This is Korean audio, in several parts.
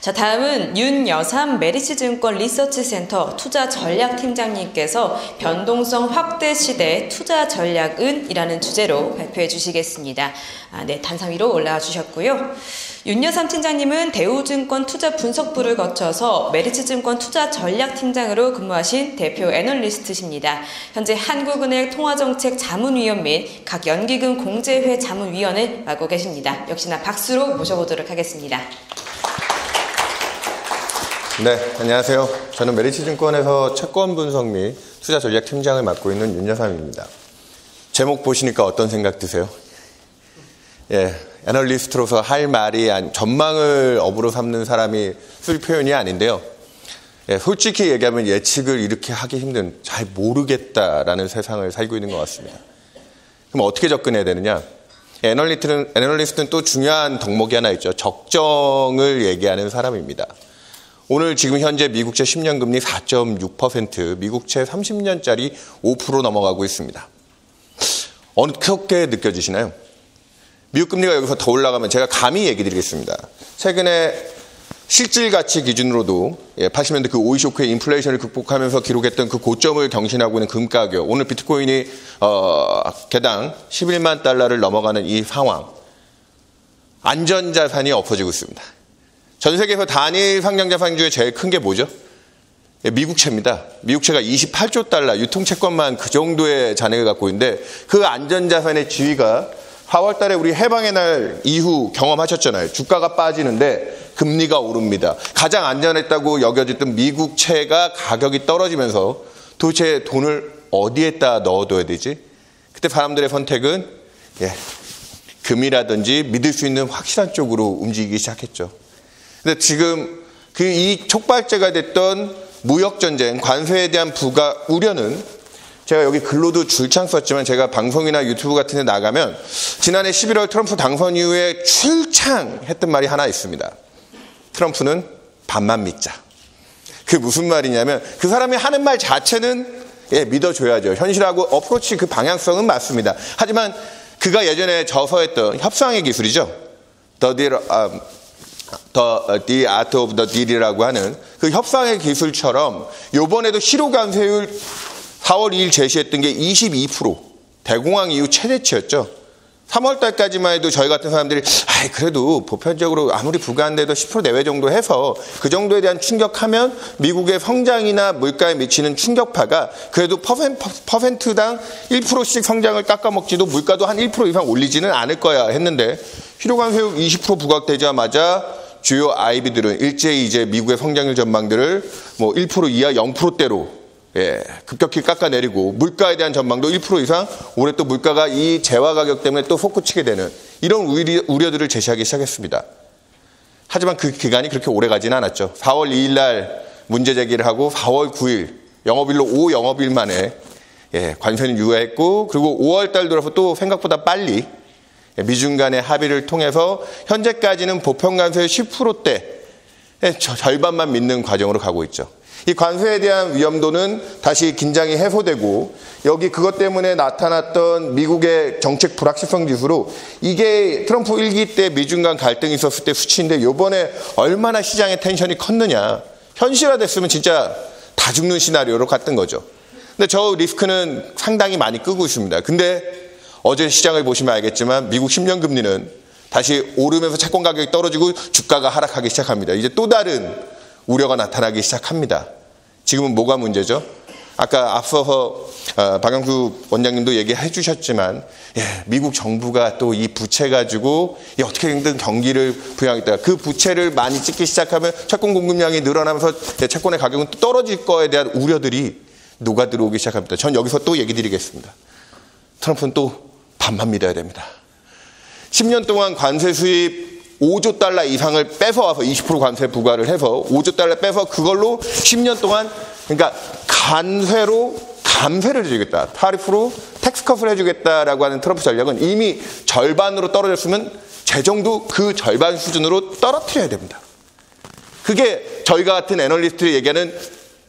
자, 다음은 윤여삼 메리츠증권 리서치센터 투자전략팀장님께서 변동성 확대 시대 투자 전략은 이라는 주제로 발표해 주시겠습니다. 네, 단상 위로 올라와 주셨고요. 윤여삼 팀장님은 대우증권 투자 분석부를 거쳐서 메리츠증권 투자전략팀장으로 근무하신 대표 애널리스트십니다. 현재 한국은행 통화정책 자문위원 및 각 연기금 공제회 자문위원을 맡고 계십니다. 역시나 박수로 모셔보도록 하겠습니다. 네, 안녕하세요. 저는 메리츠증권에서 채권 분석 및 투자 전략 팀장을 맡고 있는 윤여삼입니다. 제목 보시니까 어떤 생각 드세요? 예, 애널리스트로서 할 말이 전망을 업으로 삼는 사람이 쓸 표현이 아닌데요. 예, 솔직히 얘기하면 예측을 이렇게 하기 힘든, 잘 모르겠다라는 세상을 살고 있는 것 같습니다. 그럼 어떻게 접근해야 되느냐? 애널리스트는 또 중요한 덕목이 하나 있죠. 적정을 얘기하는 사람입니다. 오늘 지금 현재 미국채 10년 금리 4.6%, 미국채 30년짜리 5% 넘어가고 있습니다. 어떻게 느껴지시나요? 미국 금리가 여기서 더 올라가면 제가 감히 얘기 드리겠습니다. 최근에 실질 가치 기준으로도 80년대 그 오일 쇼크의 인플레이션을 극복하면서 기록했던 그 고점을 경신하고 있는 금 가격, 오늘 비트코인이 개당 11만 달러를 넘어가는 이 상황, 안전자산이 엎어지고 있습니다. 전 세계에서 단일 상장자산 중에 제일 큰 게 뭐죠? 미국채입니다. 미국채가 28조 달러, 유통채권만 그 정도의 잔액을 갖고 있는데 그 안전자산의 지위가 4월 달에 우리 해방의 날 이후 경험하셨잖아요. 주가가 빠지는데 금리가 오릅니다. 가장 안전했다고 여겨졌던 미국채가 가격이 떨어지면서 도대체 돈을 어디에다 넣어둬야 되지? 그때 사람들의 선택은 금이라든지 믿을 수 있는 확실한 쪽으로 움직이기 시작했죠. 근데 지금 이 촉발제가 됐던 무역전쟁, 관세에 대한 부가 우려는 제가 여기 글로도 줄창 썼지만 제가 방송이나 유튜브 같은 데 나가면 지난해 11월 트럼프 당선 이후에 출창했던 말이 하나 있습니다. 트럼프는 반만 믿자. 그게 무슨 말이냐면 그 사람이 하는 말 자체는 믿어줘야죠. 현실하고 어프로치 그 방향성은 맞습니다. 하지만 그가 예전에 저서했던 협상의 기술이죠. The Art of the Deal이라고 하는 그 협상의 기술처럼 이번에도 실효관세율 4월 2일 제시했던 게 22%, 대공황 이후 최대치였죠. 3월 달까지만 해도 저희 같은 사람들이 그래도 보편적으로 아무리 부가 안 돼도 10% 내외 정도 해서 그 정도에 대한 충격하면 미국의 성장이나 물가에 미치는 충격파가 그래도 퍼센트당 1%씩 성장을 깎아먹지도 물가도 한 1% 이상 올리지는 않을 거야 했는데 실효관세율 20% 부각되자마자 주요 IB들은 일제히 이제 미국의 성장률 전망들을 1% 이하 0%대로 급격히 깎아내리고 물가에 대한 전망도 1% 이상 올해 또 물가가 이 재화 가격 때문에 또 솟구치게 되는 이런 우려들을 제시하기 시작했습니다. 하지만 그 기간이 그렇게 오래 가지는 않았죠. 4월 2일 날 문제 제기를 하고 4월 9일 영업일로 5영업일 만에 관세는 유예했고 그리고 5월 달 들어서 또 생각보다 빨리 미중 간의 합의를 통해서 현재까지는 보편관세의 10%대 절반만 믿는 과정으로 가고 있죠. 이 관세에 대한 위험도는 다시 긴장이 해소되고 여기 그것 때문에 나타났던 미국의 정책 불확실성 지수로 이게 트럼프 1기 때 미중 간 갈등이 있었을 때 수치인데 이번에 얼마나 시장의 텐션이 컸느냐. 현실화됐으면 진짜 다 죽는 시나리오로 갔던 거죠. 근데 저 리스크는 상당히 많이 끄고 있습니다. 근데 어제 시장을 보시면 알겠지만 미국 10년 금리는 다시 오르면서 채권 가격이 떨어지고 주가가 하락하기 시작합니다. 이제 또 다른 우려가 나타나기 시작합니다. 지금은 뭐가 문제죠? 아까 앞서서 박영수 원장님도 얘기해 주셨지만 미국 정부가 또 이 부채 가지고 어떻게든 경기를 부양하겠다. 그 부채를 많이 찍기 시작하면 채권 공급량이 늘어나면서 채권의 가격은 또 떨어질 거에 대한 우려들이 녹아 들어오기 시작합니다. 전 여기서 또 얘기 드리겠습니다. 트럼프는 또 반만 믿어야 됩니다. 10년 동안 관세 수입 5조 달러 이상을 뺏어와서 20% 관세 부과를 해서 5조 달러 빼서 그걸로 10년 동안 그러니까 관세로 감세를 해주겠다. 타리프로 텍스컷을 해주겠다라고 하는 트럼프 전략은 이미 절반으로 떨어졌으면 재정도 그 절반 수준으로 떨어뜨려야 됩니다. 그게 저희가 같은 애널리스트를 얘기하는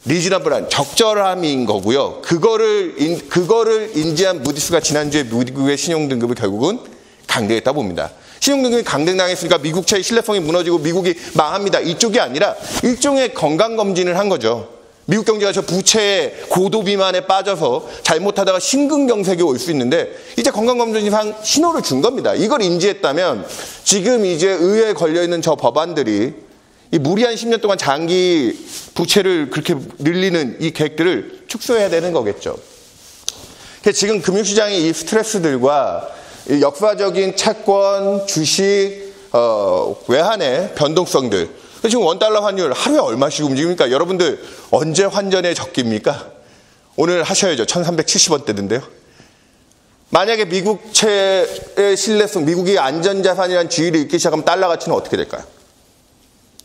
리즈너블한 적절함인 거고요. 그거를 인지한 무디스가 지난주에 미국의 신용등급을 결국은 강대했다 봅니다. 신용등급이 강등당했으니까 미국채의 신뢰성이 무너지고 미국이 망합니다. 이쪽이 아니라 일종의 건강검진을 한 거죠. 미국 경제가 저 부채의 고도 비만에 빠져서 잘못하다가 심근경색이 올 수 있는데 이제 건강검진상 신호를 준 겁니다. 이걸 인지했다면 지금 이제 의회에 걸려있는 저 법안들이 이 무리한 10년 동안 장기 부채를 그렇게 늘리는 이 계획들을 축소해야 되는 거겠죠. 지금 금융시장의 이 스트레스들과 이 역사적인 채권, 주식, 외환의 변동성들, 지금 원달러 환율 하루에 얼마씩 움직입니까? 여러분들 언제 환전에 적깁니까? 오늘 하셔야죠. 1370원대던데요. 만약에 미국채의 신뢰성, 미국이 안전자산이라는 지위를 잃기 시작하면 달러 가치는 어떻게 될까요?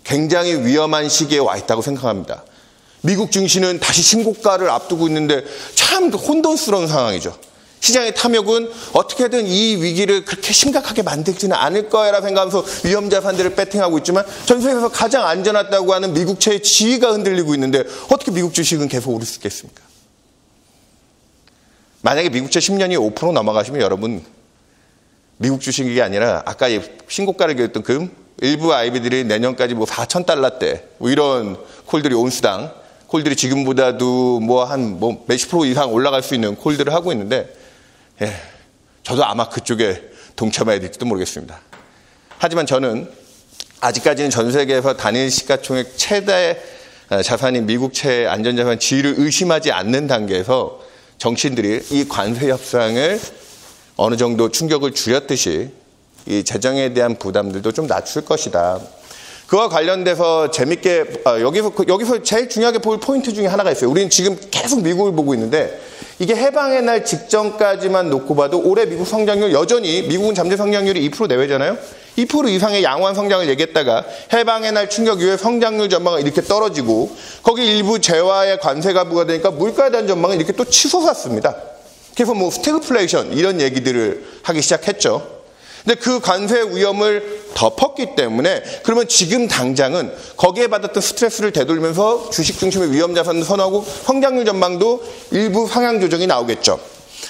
굉장히 위험한 시기에 와 있다고 생각합니다. 미국 증시는 다시 신고가를 앞두고 있는데 참 혼돈스러운 상황이죠. 시장의 탐욕은 어떻게든 이 위기를 그렇게 심각하게 만들지는 않을 거야라 생각하면서 위험 자산들을 배팅하고 있지만 전 세계에서 가장 안전하다고 하는 미국채의 지위가 흔들리고 있는데 어떻게 미국 주식은 계속 오를 수 있겠습니까? 만약에 미국채 10년이 5% 넘어가시면 여러분 미국 주식이 아니라 아까 신고가를 기록했던 금 일부 아이비들이 내년까지 뭐 4,000달러대 뭐 이런 콜들이 온수당 콜들이 지금보다도 한 몇십 프로 이상 올라갈 수 있는 콜들을 하고 있는데 저도 아마 그쪽에 동참해야 될지도 모르겠습니다. 하지만 저는 아직까지는 전 세계에서 단일 시가총액 최대 자산인 미국채 안전자산 지위를 의심하지 않는 단계에서 정치인들이 이 관세 협상을 어느 정도 충격을 줄였듯이 이 재정에 대한 부담들도 좀 낮출 것이다. 그와 관련돼서 재밌게 여기서 제일 중요하게 볼 포인트 중에 하나가 있어요. 우리는 지금 계속 미국을 보고 있는데 이게 해방의 날 직전까지만 놓고 봐도 올해 미국 성장률 여전히 미국은 잠재 성장률이 2% 내외잖아요. 2% 이상의 양호한 성장을 얘기했다가 해방의 날 충격 이후에 성장률 전망은 이렇게 떨어지고 거기 일부 재화의 관세가 부과되니까 물가에 대한 전망은 이렇게 또 치솟았습니다. 그래서 스태그플레이션 이런 얘기들을 하기 시작했죠. 근데 그 관세 위험을 덮었기 때문에 그러면 지금 당장은 거기에 받았던 스트레스를 되돌면서 주식 중심의 위험 자산도 선호하고 성장률 전망도 일부 상향 조정이 나오겠죠.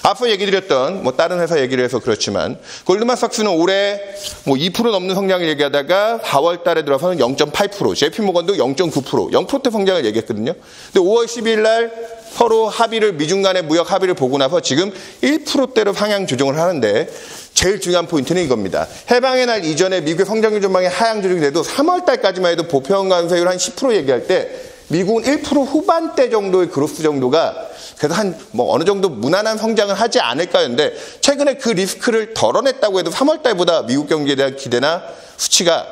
앞서 얘기 드렸던 다른 회사 얘기를 해서 그렇지만 골드만삭스는 올해 2% 넘는 성장을 얘기하다가 4월 달에 들어서는 0.8%, JP모건도 0.9%, 0%대 성장을 얘기했거든요. 근데 5월 10일 날 서로 미중 간의 무역 합의를 보고 나서 지금 1%대로 상향 조정을 하는데 제일 중요한 포인트는 이겁니다. 해방의 날 이전에 미국의 성장률 전망이 하향 조정이 돼도 3월 달까지만 해도 보편 관세율 한 10% 얘기할 때 미국은 1% 후반대 정도의 그로스 정도가 그래서 어느 정도 무난한 성장을 하지 않을까였는데 최근에 그 리스크를 덜어냈다고 해도 3월 달보다 미국 경기에 대한 기대나 수치가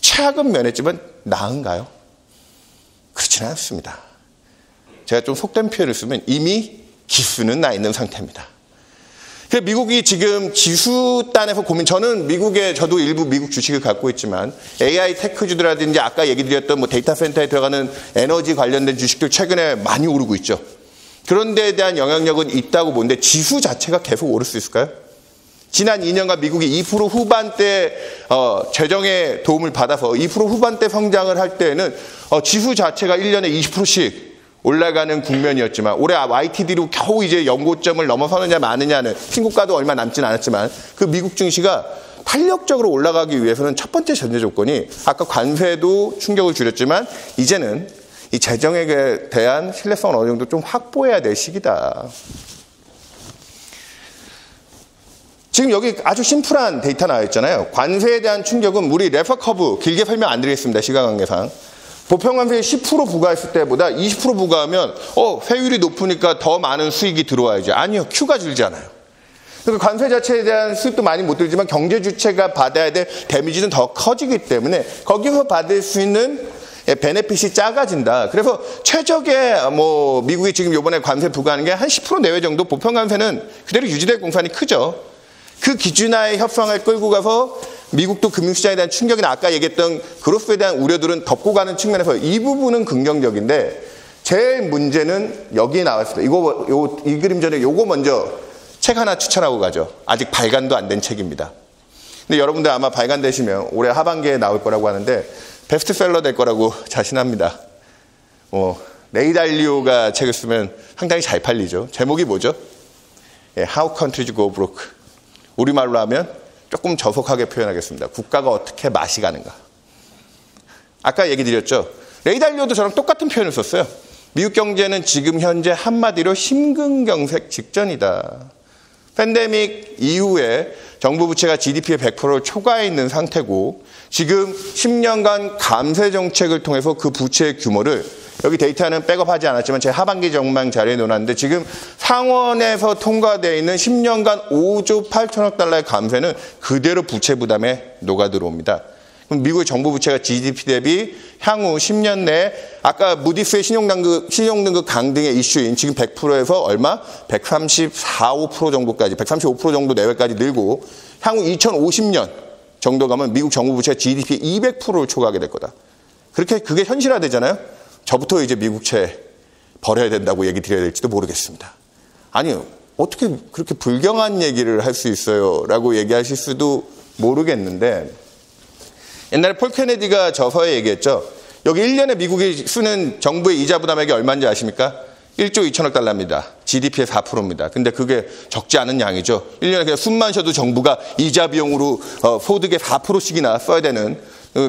최악은 면했지만 나은가요? 그렇지는 않습니다. 제가 좀 속된 표현을 쓰면 이미 기수는 나 있는 상태입니다. 미국이 지금 지수단에서 저는 저도 일부 미국 주식을 갖고 있지만 AI 테크주들라든지 아까 얘기 드렸던 데이터 센터에 들어가는 에너지 관련된 주식들 최근에 많이 오르고 있죠. 그런 데에 대한 영향력은 있다고 보는데 지수 자체가 계속 오를 수 있을까요? 지난 2년간 미국이 2% 후반대 재정의 도움을 받아서 2% 후반대 성장을 할 때에는 지수 자체가 1년에 20%씩 올라가는 국면이었지만 올해 YTD로 겨우 이제 연고점을 넘어서느냐 마느냐는 신고가도 얼마 남진 않았지만 그 미국 증시가 탄력적으로 올라가기 위해서는 첫 번째 전제 조건이 아까 관세도 충격을 줄였지만 이제는 이 재정에 대한 신뢰성을 어느 정도 좀 확보해야 될 시기다. 지금 여기 아주 심플한 데이터 나와 있잖아요. 관세에 대한 충격은 우리 레퍼 커브 길게 설명 안 드리겠습니다. 시간 관계상. 보편관세에 10% 부과했을 때보다 20% 부과하면 세율이 높으니까 더 많은 수익이 들어와야지. 아니요. Q가 줄잖아요. 그러니까 관세 자체에 대한 수익도 많이 못 들지만 경제 주체가 받아야 될 데미지는 더 커지기 때문에 거기서 받을 수 있는 베네핏이 작아진다. 그래서 최적의 미국이 지금 이번에 관세 부과하는 게 한 10% 내외 정도 보편관세는 그대로 유지될 공산이 크죠. 그 기준하에 협상을 끌고 가서 미국도 금융시장에 대한 충격이나 아까 얘기했던 그로스에 대한 우려들은 덮고 가는 측면에서 이 부분은 긍정적인데 제일 문제는 여기에 나왔습니다. 이 그림 전에 요거 먼저 책 하나 추천하고 가죠. 아직 발간도 안 된 책입니다. 근데 여러분들 아마 발간되시면 올해 하반기에 나올 거라고 하는데 베스트셀러 될 거라고 자신합니다. 레이 달리오가 책을 쓰면 상당히 잘 팔리죠. 제목이 뭐죠? How Countries Go Broke. 우리말로 하면 조금 저속하게 표현하겠습니다. 국가가 어떻게 맛이 가는가. 아까 얘기 드렸죠. 레이 달리오도 저랑 똑같은 표현을 썼어요. 미국 경제는 지금 현재 한마디로 심근경색 직전이다. 팬데믹 이후에 정부 부채가 GDP의 100%를 초과해 있는 상태고 지금 10년간 감세 정책을 통해서 그 부채의 규모를 여기 데이터는 백업하지 않았지만 제 하반기 전망 자료에 놓았는데 지금 상원에서 통과되어 있는 10년간 5조 8천억 달러의 감세는 그대로 부채 부담에 녹아 들어옵니다. 그럼 미국의 정부 부채가 GDP 대비 향후 10년 내에 아까 무디스의 신용등급 강등의 이슈인 지금 100%에서 얼마? 134~5% 정도까지 135% 정도 내외까지 늘고 향후 2050년 정도 가면 미국 정부 부채가 GDP 200%를 초과하게 될 거다. 그게 현실화되잖아요. 저부터 이제 미국채 버려야 된다고 얘기 드려야 될지도 모르겠습니다. 아니요. 어떻게 그렇게 불경한 얘기를 할 수 있어요? 라고 얘기하실 수도 모르겠는데 옛날에 폴 케네디가 저서에 얘기했죠. 여기 1년에 미국이 쓰는 정부의 이자 부담액이 얼마인지 아십니까? 1조 2천억 달러입니다. GDP의 4%입니다. 근데 그게 적지 않은 양이죠. 1년에 그냥 숨만 쉬어도 정부가 이자 비용으로 소득의 4%씩이나 써야 되는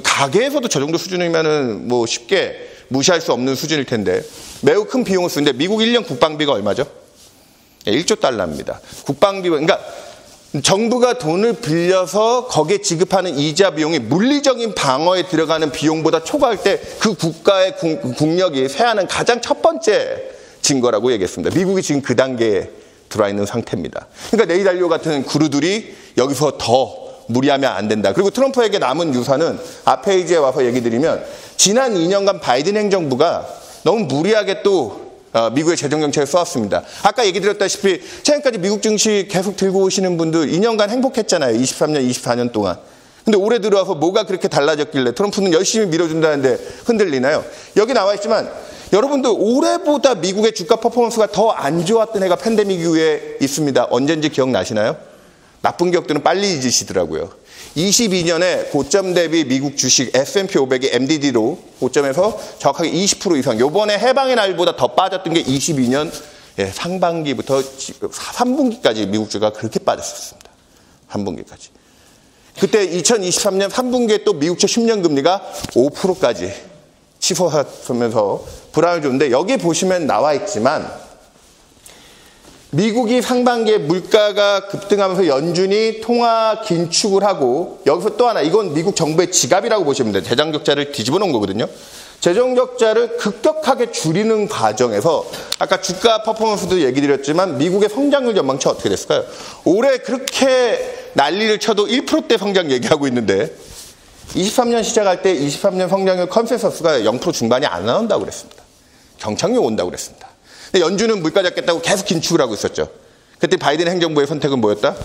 가계에서도 저 정도 수준이면은 뭐 쉽게 무시할 수 없는 수준일 텐데 매우 큰 비용을 쓰는데 미국 1년 국방비가 얼마죠? 1조 달러입니다. 국방비, 그러니까 정부가 돈을 빌려서 거기에 지급하는 이자 비용이 물리적인 방어에 들어가는 비용보다 초과할 때 그 국가의 국력이 쇠하는 가장 첫 번째 증거라고 얘기했습니다. 미국이 지금 그 단계에 들어와 있는 상태입니다. 그러니까 레이 달리오 같은 구루들이 여기서 더 무리하면 안 된다. 그리고 트럼프에게 남은 유산은 앞 페이지에 와서 얘기 드리면 지난 2년간 바이든 행정부가 너무 무리하게 또 미국의 재정정책을 써왔습니다. 아까 얘기 드렸다시피 최근까지 미국 증시 계속 들고 오시는 분들 2년간 행복했잖아요. 23년, 24년 동안. 근데 올해 들어와서 뭐가 그렇게 달라졌길래 트럼프는 열심히 밀어준다는데 흔들리나요? 여기 나와 있지만 여러분들 올해보다 미국의 주가 퍼포먼스가 더 안 좋았던 해가 팬데믹 이후에 있습니다. 언젠지 기억나시나요? 나쁜 기억들은 빨리 잊으시더라고요. 22년에 고점 대비 미국 주식 S&P 500이 MDD로 고점에서 정확하게 20% 이상, 요번에 해방의 날보다 더 빠졌던 게 22년 상반기부터 3분기까지 미국 주가가 그렇게 빠졌었습니다. 3분기까지. 그때 2023년 3분기에 또 미국채 10년 금리가 5%까지 치솟으면서 불안을 줬는데 여기 보시면 나와 있지만 미국이 상반기에 물가가 급등하면서 연준이 통화 긴축을 하고 여기서 또 하나 이건 미국 정부의 지갑이라고 보시면 돼요. 재정적자를 뒤집어 놓은 거거든요. 재정적자를 급격하게 줄이는 과정에서 아까 주가 퍼포먼스도 얘기 드렸지만 미국의 성장률 전망치 어떻게 됐을까요? 올해 그렇게 난리를 쳐도 1%대 성장 얘기하고 있는데 23년 시작할 때 23년 성장률 컨센서스가 0% 중반이 안 나온다고 그랬습니다. 경착륙 온다고 그랬습니다. 근데 연준은 물가 잡겠다고 계속 긴축을 하고 있었죠. 그때 바이든 행정부의 선택은 뭐였다?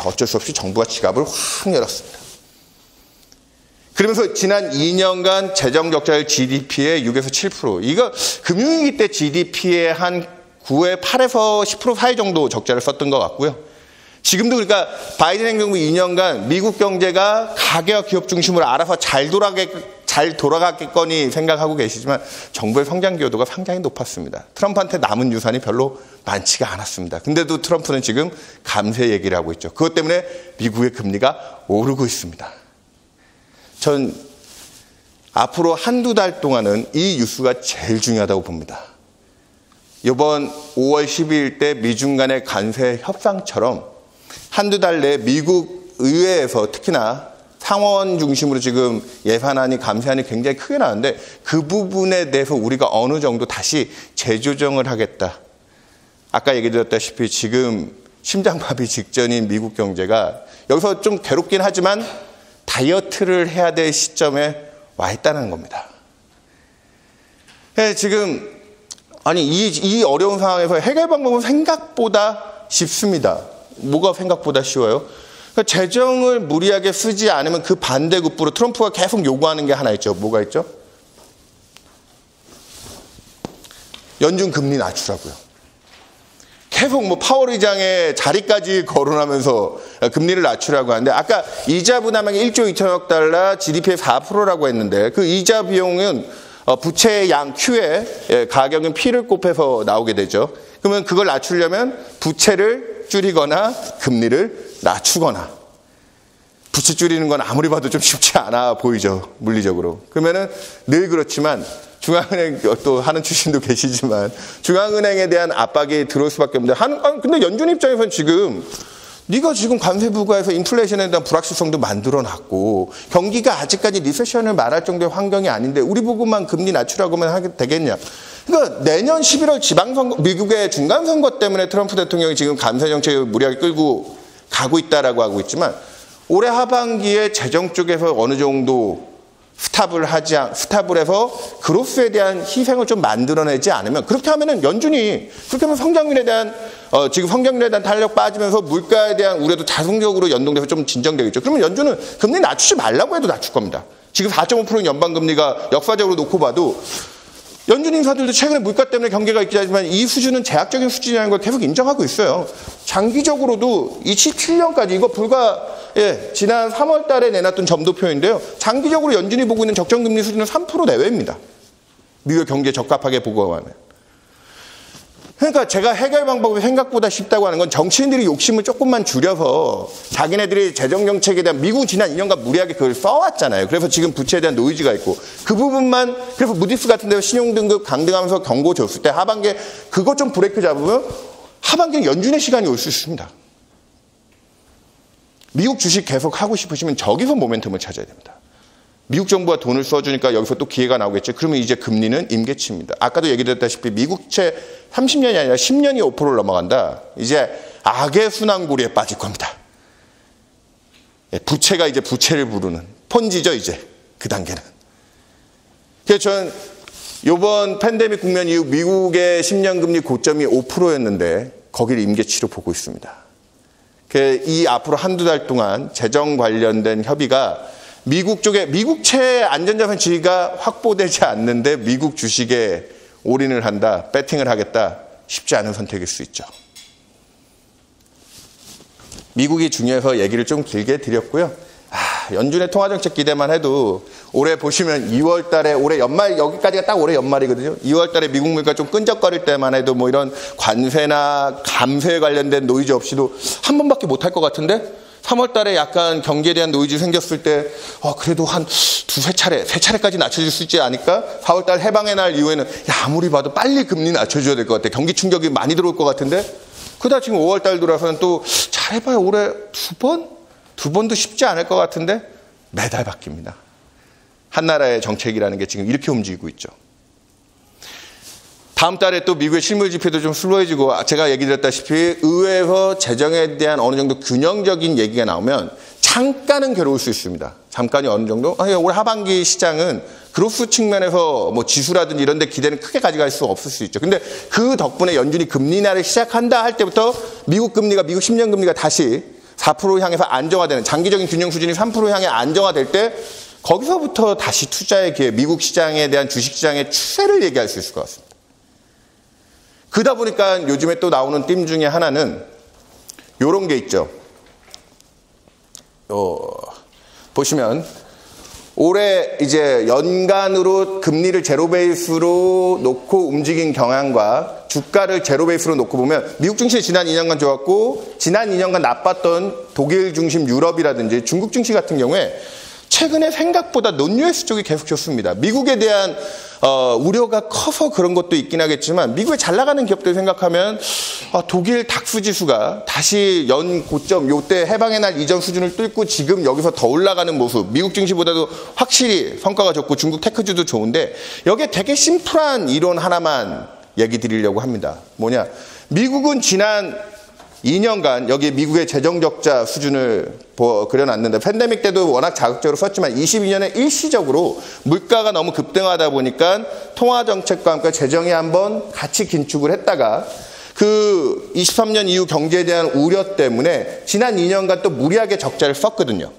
어쩔 수 없이 정부가 지갑을 확 열었습니다. 그러면서 지난 2년간 재정적자율 GDP의 6에서 7%. 이거 금융위기 때 GDP의 한 9에 8에서 10% 사이 정도 적자를 썼던 것 같고요. 지금도 그러니까 바이든 행정부 2년간 미국 경제가 가계와 기업 중심으로 알아서 잘 돌아가겠거니 생각하고 계시지만 정부의 성장 기여도가 상당히 높았습니다. 트럼프한테 남은 유산이 별로 많지가 않았습니다. 근데도 트럼프는 지금 감세 얘기를 하고 있죠. 그것 때문에 미국의 금리가 오르고 있습니다. 전 앞으로 한두 달 동안은 이 뉴스가 제일 중요하다고 봅니다. 이번 5월 12일 때 미중 간의 관세 협상처럼 한두 달 내에 미국 의회에서 특히나 상원 중심으로 지금 예산안이 감세안이 굉장히 크게 나왔는데 그 부분에 대해서 우리가 어느 정도 다시 재조정을 하겠다. 아까 얘기 드렸다시피 지금 심장마비 직전인 미국 경제가 여기서 좀 괴롭긴 하지만 다이어트를 해야 될 시점에 와 있다는 겁니다. 지금 아니 이 어려운 상황에서 해결 방법은 생각보다 쉽습니다. 뭐가 생각보다 쉬워요? 재정을 무리하게 쓰지 않으면 그 반대급부로 트럼프가 계속 요구하는 게 하나 있죠. 뭐가 있죠? 연준 금리 낮추라고요. 계속 뭐 파월 의장의 자리까지 거론하면서 금리를 낮추라고 하는데 아까 이자 부담액이 1조 2천억 달러 GDP의 4%라고 했는데 그 이자 비용은 부채의 양 Q에 가격은 P를 곱해서 나오게 되죠. 그러면 그걸 낮추려면 부채를 줄이거나 금리를 낮추거나 부채 줄이는 건 아무리 봐도 좀 쉽지 않아 보이죠, 물리적으로. 그러면은 늘 그렇지만 중앙은행 또 하는 출신도 계시지만 중앙은행에 대한 압박이 들어올 수밖에 없는데 근데 연준 입장에서는 지금 네가 지금 관세 부과해서 인플레이션에 대한 불확실성도 만들어놨고 경기가 아직까지 리세션을 말할 정도의 환경이 아닌데 우리 보고만 금리 낮추라고만 하게 되겠냐. 그러니까 내년 11월 지방선거, 미국의 중간선거 때문에 트럼프 대통령이 지금 관세 정책을 무리하게 끌고 가고 있다라고 하고 있지만 올해 하반기에 재정 쪽에서 어느 정도 스탑을 해서 그로스에 대한 희생을 좀 만들어내지 않으면 그렇게 하면은 연준이 그렇게 하면 성장률에 대한 지금 성장률에 대한 탄력 빠지면서 물가에 대한 우려도 자동적으로 연동돼서 좀 진정되겠죠. 그러면 연준은 금리 낮추지 말라고 해도 낮출 겁니다. 지금 4.5%인 연방금리가 역사적으로 놓고 봐도 연준 인사들도 최근에 물가 때문에 경계가 있긴 하지만 이 수준은 제약적인 수준이라는 걸 계속 인정하고 있어요. 장기적으로도 27년까지 이거 지난 3월 달에 내놨던 점도표인데요. 장기적으로 연준이 보고 있는 적정금리 수준은 3% 내외입니다. 미국 경기에 적합하게 보고 하면. 그러니까 제가 해결 방법이 생각보다 쉽다고 하는 건 정치인들이 욕심을 조금만 줄여서 자기네들이 재정정책에 대한 미국 지난 2년간 무리하게 그걸 써왔잖아요. 그래서 지금 부채에 대한 노이즈가 있고 그 부분만 그래서 무디스 같은 데서 신용등급 강등하면서 경고 줬을 때 하반기에 그거 좀 브레이크 잡으면 하반기에 연준의 시간이 올 수 있습니다. 미국 주식 계속 하고 싶으시면 저기서 모멘텀을 찾아야 됩니다. 미국 정부가 돈을 써주니까 여기서 또 기회가 나오겠죠. 그러면 이제 금리는 임계치입니다. 아까도 얘기드렸다시피 미국채 30년이 아니라 10년이 5%를 넘어간다. 이제 악의 순환고리에 빠질 겁니다. 부채가 이제 부채를 부르는 폰지죠, 이제 그 단계는. 그래서 저는 이번 팬데믹 국면 이후 미국의 10년 금리 고점이 5%였는데 거기를 임계치로 보고 있습니다. 이 앞으로 한두 달 동안 재정 관련된 협의가 미국 쪽에 미국채 안전자산 지위가 확보되지 않는데 미국 주식에 올인을 한다, 배팅을 하겠다, 쉽지 않은 선택일 수 있죠. 미국이 중요해서 얘기를 좀 길게 드렸고요. 연준의 통화정책 기대만 해도 올해 보시면 2월 달에 올해 연말, 여기까지가 딱 올해 연말이거든요. 2월 달에 미국 물가 좀 끈적거릴 때만 해도 뭐 이런 관세나 감세에 관련된 노이즈 없이도 한 번밖에 못할 것 같은데 3월 달에 약간 경기에 대한 노이즈 생겼을 때 그래도 한 세 차례까지 낮춰줄 수 있지 않을까? 4월 달 해방의 날 이후에는 아무리 봐도 빨리 금리 낮춰줘야 될 것 같아. 경기 충격이 많이 들어올 것 같은데 그러다 지금 5월 달 들어서는 또 잘해봐야 올해 두 번도 쉽지 않을 것 같은데 매달 바뀝니다. 한 나라의 정책이라는 게 지금 이렇게 움직이고 있죠. 다음 달에 또 미국의 실물 지표도 좀 슬로해지고 제가 얘기 드렸다시피 의회에서 재정에 대한 어느 정도 균형적인 얘기가 나오면 잠깐은 괴로울 수 있습니다. 잠깐이 어느 정도? 올 하반기 시장은 그로스 측면에서 뭐 지수라든지 이런 데 기대는 크게 가져갈 수 없을 수 있죠. 근데 그 덕분에 연준이 금리 인하를 시작한다 할 때부터 미국 10년 금리가 다시 4% 향해서 안정화되는 장기적인 균형 수준이 3% 향해 안정화될 때 거기서부터 다시 투자의 기회, 미국 시장에 대한 주식시장의 추세를 얘기할 수 있을 것 같습니다. 그러다 보니까 요즘에 또 나오는 띠 중에 하나는 요런 게 있죠. 보시면 올해 이제 연간으로 금리를 제로 베이스로 놓고 움직인 경향과 주가를 제로 베이스로 놓고 보면 미국 증시 지난 2년간 좋았고 지난 2년간 나빴던 독일 중심 유럽이라든지 중국 증시 같은 경우에 최근에 생각보다 논유에스 쪽이 계속 좋습니다. 미국에 대한 우려가 커서 그런 것도 있긴 하겠지만 미국에 잘 나가는 기업들 생각하면 독일 닥스 지수가 다시 연 고점 요때 해방의 날 이전 수준을 뚫고 지금 여기서 더 올라가는 모습, 미국 증시보다도 확실히 성과가 좋고 중국 테크주도 좋은데 여기에 되게 심플한 이론 하나만 얘기 드리려고 합니다. 뭐냐, 미국은 지난 2년간 여기 미국의 재정적자 수준을 그려놨는데 팬데믹 때도 워낙 자극적으로 썼지만 22년에 일시적으로 물가가 너무 급등하다 보니까 통화정책과 함께 재정이 한번 같이 긴축을 했다가 그 23년 이후 경제에 대한 우려 때문에 지난 2년간 또 무리하게 적자를 썼거든요.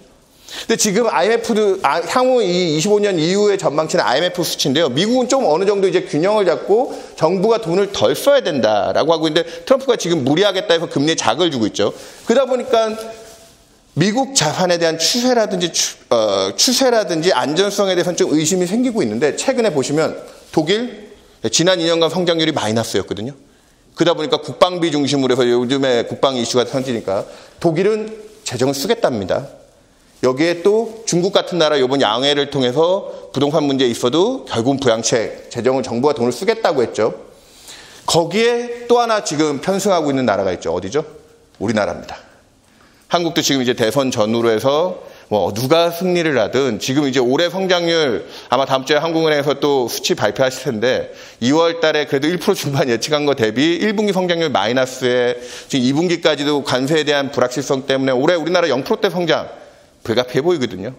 근데 지금 IMF도 향후 이 25년 이후의 전망치는 IMF 수치인데요. 미국은 좀 어느 정도 이제 균형을 잡고 정부가 돈을 덜 써야 된다라고 하고 있는데 트럼프가 지금 무리하겠다 해서 금리에 자극을 주고 있죠. 그러다 보니까 미국 자산에 대한 추세라든지 안전성에 대해서는 좀 의심이 생기고 있는데 최근에 보시면 독일 지난 2년간 성장률이 마이너스였거든요. 그러다 보니까 국방비 중심으로 해서 요즘에 국방 이슈가 터지니까 독일은 재정을 쓰겠답니다. 여기에 또 중국 같은 나라 이번 양해를 통해서 부동산 문제에 있어도 결국은 부양책 재정을 정부가 돈을 쓰겠다고 했죠. 거기에 또 하나 지금 편승하고 있는 나라가 있죠. 어디죠? 우리나라입니다. 한국도 지금 이제 대선 전후로 해서 뭐 누가 승리를 하든 지금 이제 올해 성장률 아마 다음 주에 한국은행에서 또 수치 발표하실 텐데 2월 달에 그래도 1% 중반 예측한 거 대비 1분기 성장률 마이너스에 지금 2분기까지도 관세에 대한 불확실성 때문에 올해 우리나라 0%대 성장 불가피해 보이거든요.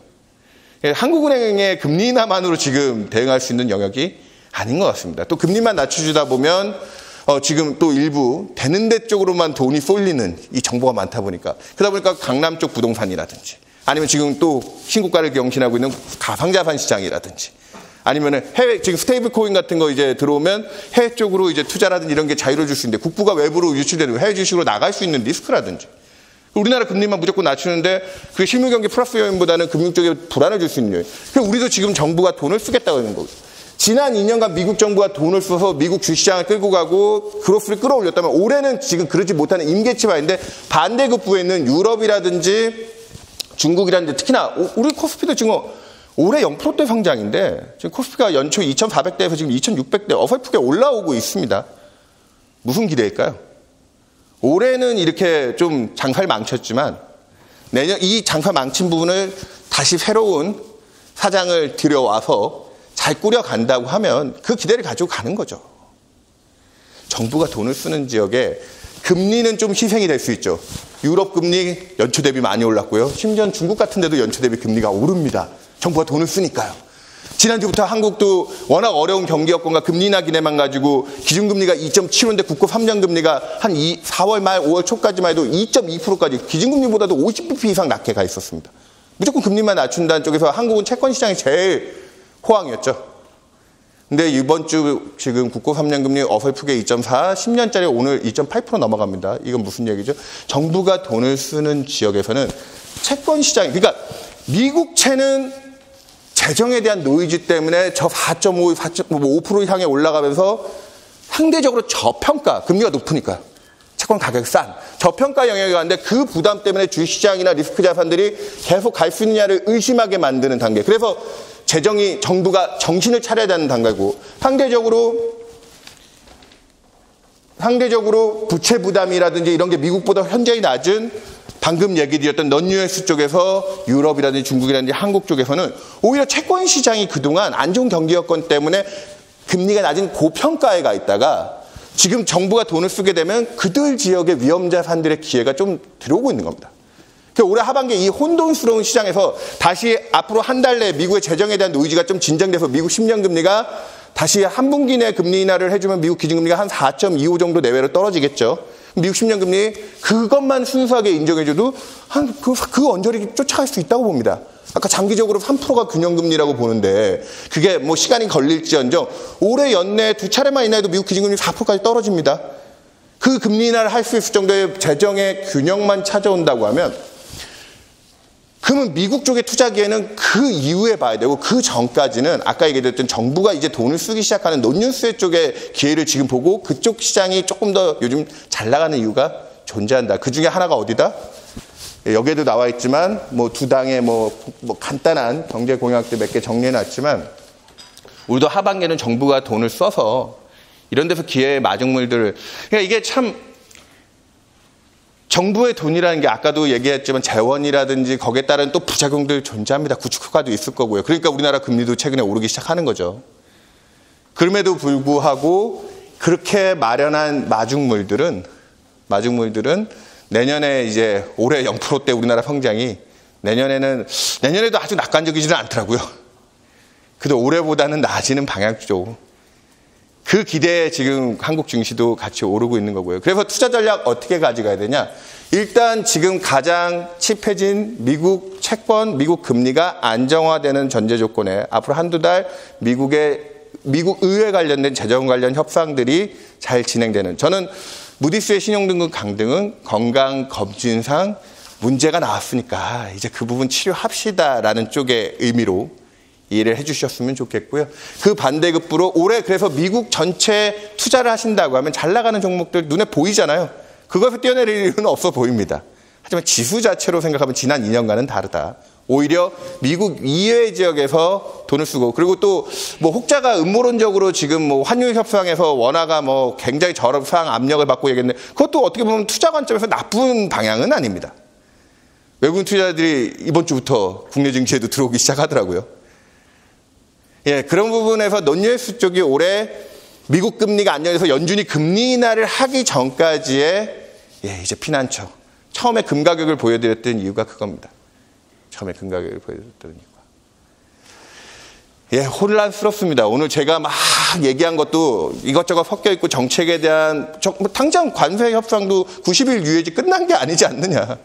한국은행의 금리 인하만으로 지금 대응할 수 있는 영역이 아닌 것 같습니다. 또 금리만 낮춰주다 보면 지금 또 일부 되는 데 쪽으로만 돈이 쏠리는 이 정보가 많다 보니까 그러다 보니까 강남 쪽 부동산이라든지 아니면 지금 또 신고가를 경신하고 있는 가상자산 시장이라든지 아니면은 해외 지금 스테이블 코인 같은 거 이제 들어오면 해외 쪽으로 이제 투자라든지 이런 게 자유로워질 수 있는데 국부가 외부로 유출되는 해외 주식으로 나갈 수 있는 리스크라든지 우리나라 금리만 무조건 낮추는데 그 실물 경기 플러스 요인보다는 금융 쪽에 불안을 줄 수 있는 요인. 그래서 우리도 지금 정부가 돈을 쓰겠다고 하는 거죠. 지난 2년간 미국 정부가 돈을 써서 미국 주시장을 끌고 가고 그로스를 끌어올렸다면 올해는 지금 그러지 못하는 임계치 바인데 반대급부에 있는 유럽이라든지 중국이라든지 특히나 우리 코스피도 지금 올해 0%대 성장인데 지금 코스피가 연초 2,400대에서 지금 2,600대 어설프게 올라오고 있습니다. 무슨 기대일까요? 올해는 이렇게 좀 장사를 망쳤지만 내년 이 장사 망친 부분을 다시 새로운 사장을 들여와서 잘 꾸려간다고 하면 그 기대를 가지고 가는 거죠. 정부가 돈을 쓰는 지역에 금리는 좀 희생이 될 수 있죠. 유럽 금리 연초 대비 많이 올랐고요. 심지어 중국 같은 데도 연초 대비 금리가 오릅니다. 정부가 돈을 쓰니까요. 지난주부터 한국도 워낙 어려운 경기 여건과 금리 인하 기대만 가지고 기준금리가 2.75인데 국고 3년 금리가 한 4월 말 5월 초까지만 해도 2.2%까지 기준금리보다도 50bp 이상 낮게 가 있었습니다. 무조건 금리만 낮춘다는 쪽에서 한국은 채권 시장이 제일 호황이었죠. 근데 이번 주 지금 국고 3년 금리 어설프게 2.4, 10년짜리 오늘 2.8% 넘어갑니다. 이건 무슨 얘기죠? 정부가 돈을 쓰는 지역에서는 채권 시장, 그러니까 미국채는 재정에 대한 노이즈 때문에 저 4.5, 4.5% 이상에 올라가면서 상대적으로 저평가, 금리가 높으니까 채권 가격이 싼 저평가 영역에 가는데 그 부담 때문에 주시장이나 리스크 자산들이 계속 갈 수 있느냐를 의심하게 만드는 단계. 그래서 재정이 정부가 정신을 차려야 되는 단계고 상대적으로 부채 부담이라든지 이런 게 미국보다 현저히 낮은 방금 얘기 드렸던 non-US 쪽에서 유럽이라든지 중국이라든지 한국 쪽에서는 오히려 채권 시장이 그동안 안 좋은 경기 여건 때문에 금리가 낮은 고평가에 가 있다가 지금 정부가 돈을 쓰게 되면 그들 지역의 위험자산들의 기회가 좀 들어오고 있는 겁니다. 올해 하반기에 이 혼돈스러운 시장에서 다시 앞으로 한 달 내에 미국의 재정에 대한 노이즈가 좀 진정돼서 미국 10년 금리가 다시 한 분기 내 금리 인하를 해주면 미국 기준금리가 한 4.25 정도 내외로 떨어지겠죠. 미국 10년 금리 그것만 순수하게 인정해줘도 그 언저리 쫓아갈 수 있다고 봅니다. 아까 장기적으로 3%가 균형금리라고 보는데 그게 뭐 시간이 걸릴지언정 올해 연내 두 차례만 인하해도 미국 기준금리 4%까지 떨어집니다. 그 금리 인하를 할 수 있을 정도의 재정의 균형만 찾아온다고 하면 그러면 미국 쪽에 투자기에는 그 이후에 봐야 되고 그 전까지는 아까 얘기했던 정부가 이제 돈을 쓰기 시작하는 논뉴스 쪽의 기회를 지금 보고 그쪽 시장이 조금 더 요즘 잘 나가는 이유가 존재한다. 그 중에 하나가 어디다? 여기에도 나와 있지만 뭐 두 당의 뭐 간단한 경제 공약들 몇 개 정리해놨지만 우리도 하반기에는 정부가 돈을 써서 이런 데서 기회의 마중물들을 그러니까 이게 참 정부의 돈이라는 게 아까도 얘기했지만 재원이라든지 거기에 따른 또 부작용들 존재합니다. 구축효과도 있을 거고요. 그러니까 우리나라 금리도 최근에 오르기 시작하는 거죠. 그럼에도 불구하고 그렇게 마련한 마중물들은 내년에 이제 올해 0%대 우리나라 성장이 내년에도 아주 낙관적이지는 않더라고요. 그래도 올해보다는 나아지는 방향 쪽. 그 기대에 지금 한국 증시도 같이 오르고 있는 거고요. 그래서 투자 전략 어떻게 가져가야 되냐? 일단 지금 가장 칩해진 미국 채권, 미국 금리가 안정화되는 전제 조건에 앞으로 한두 달 미국 의회 관련된 재정 관련 협상들이 잘 진행되는. 저는 무디스의 신용등급 강등은 건강검진상 문제가 나왔으니까 이제 그 부분 치료합시다라는 쪽의 의미로 이해를 해주셨으면 좋겠고요. 그 반대급부로 올해 그래서 미국 전체 투자를 하신다고 하면 잘 나가는 종목들 눈에 보이잖아요. 그것을 뛰어내릴 일은 없어 보입니다. 하지만 지수 자체로 생각하면 지난 2년간은 다르다. 오히려 미국 이외 지역에서 돈을 쓰고, 그리고 또 뭐 혹자가 음모론적으로 지금 뭐 환율 협상에서 원화가 뭐 굉장히 저렴상 압력을 받고 얘기했는데, 그것도 어떻게 보면 투자 관점에서 나쁜 방향은 아닙니다. 외국인 투자자들이 이번 주부터 국내 증시에도 들어오기 시작하더라고요. 예, 그런 부분에서 논유에스 쪽이 올해 미국 금리가 안정해서 연준이 금리 인하를 하기 전까지의 이제 피난처. 처음에 금 가격을 보여드렸던 이유가 그겁니다. 처음에 금 가격을 보여드렸던 이유가. 혼란스럽습니다. 오늘 제가 막 얘기한 것도 이것저것 섞여 있고 정책에 대한 당장 관세 협상도 90일 유예지 끝난 게 아니지 않느냐.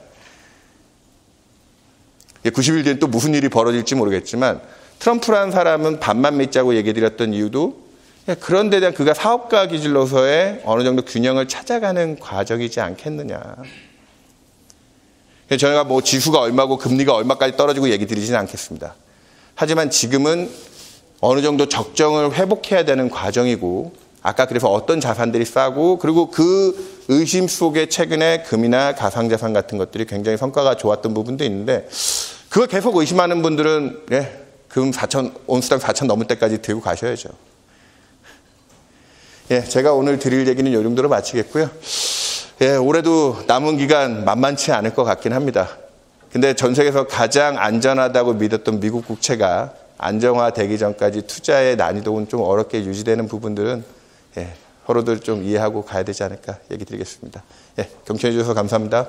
90일 뒤엔 또 무슨 일이 벌어질지 모르겠지만 트럼프라는 사람은 반만 믿자고 얘기 드렸던 이유도 그런 데 대한 그가 사업가 기질로서의 어느 정도 균형을 찾아가는 과정이지 않겠느냐. 저희가 뭐 지수가 얼마고 금리가 얼마까지 떨어지고 얘기 드리지는 않겠습니다. 하지만 지금은 어느 정도 적정을 회복해야 되는 과정이고, 아까 그래서 어떤 자산들이 싸고, 그리고 그 의심 속에 최근에 금이나 가상자산 같은 것들이 굉장히 성과가 좋았던 부분도 있는데, 그걸 계속 의심하는 분들은 금 4천, 온스당 4천 넘을 때까지 들고 가셔야죠. 제가 오늘 드릴 얘기는 이 정도로 마치겠고요. 올해도 남은 기간 만만치 않을 것 같긴 합니다. 근데 전 세계에서 가장 안전하다고 믿었던 미국 국채가 안정화되기 전까지 투자의 난이도는 좀 어렵게 유지되는 부분들은 서로들 좀 이해하고 가야 되지 않을까 얘기 드리겠습니다. 경청해 주셔서 감사합니다.